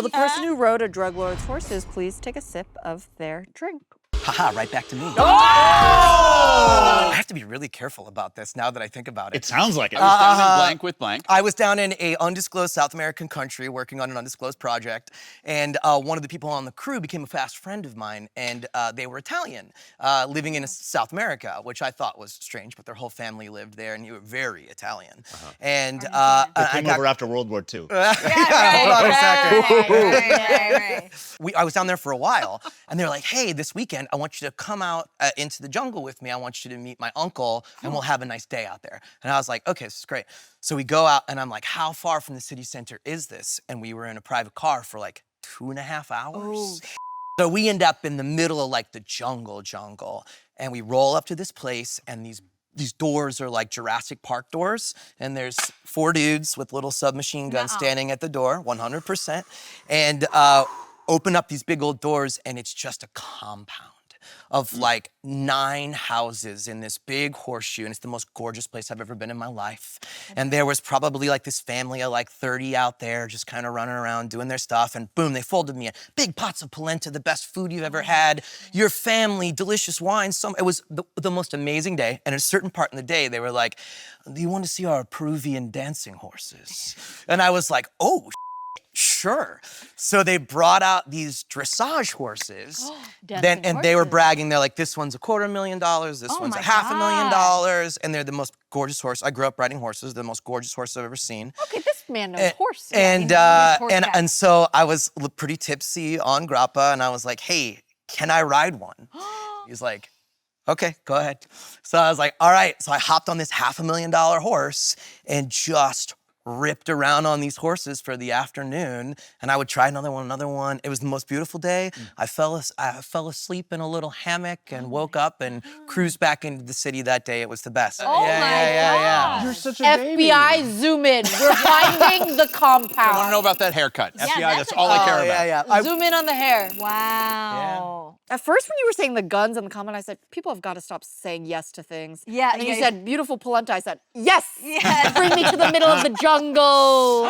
Will the person who rode a drug lord's horses please take a sip of their drink? Haha, right back to me. Oh! I have to be really careful about this now that I think about it. It sounds like it. I was down in blank with blank. I was down in a undisclosed South American country working on an undisclosed project, and one of the people on the crew became a fast friend of mine, and they were Italian, living in South America, which I thought was strange, but their whole family lived there, and you were very Italian. And They came over after World War II. Hold on a second. Right. I was down there for a while, and they were like, hey, this weekend, I want you to come out into the jungle with me. I want you to meet my uncle, and we'll have a nice day out there. And I was like, okay, this is great. So we go out, and I'm like, how far from the city center is this? And we were in a private car for like 2.5 hours. So we end up in the middle of like the jungle, and we roll up to this place, and these doors are like Jurassic Park doors, and there's 4 dudes with little submachine guns standing at the door, 100%, and open up these big old doors, and it's just a compound of like 9 houses in this big horseshoe, and it's the most gorgeous place I've ever been in my life. And there was probably like this family of like 30 out there just kind of running around doing their stuff, and boom, they folded me in big pots of polenta, the best food you've ever had, your family, delicious wine. It was the most amazing day, and at a certain part in the day, they were like, do you want to see our Peruvian dancing horses? And I was like, oh, sure. So they brought out these dressage horses, and they were bragging. They're like, this one's $250,000, this one's $500,000, and they're the most gorgeous horse. I grew up riding horses, the most gorgeous horse I've ever seen. Okay, this man knows horses. And so I was pretty tipsy on grappa, and I was like, hey, can I ride one? He's like, okay, go ahead. So I was like, all right. So I hopped on this $500,000 horse and just ripped around on these horses for the afternoon, and I would try another one. It was the most beautiful day. I fell asleep in a little hammock and woke up and cruised back into the city that day. It was the best. Oh my God. You're such a baby. FBI, zoom in. We're finding the compound. I want to know about that haircut. FBI, that's all I care about. Zoom in on the hair. Wow. At first, when you were saying the guns in the comment, I said, people have got to stop saying yes to things. Yeah. And you said, beautiful polenta. I said, yes. Yes. Bring me to the middle of the jungle.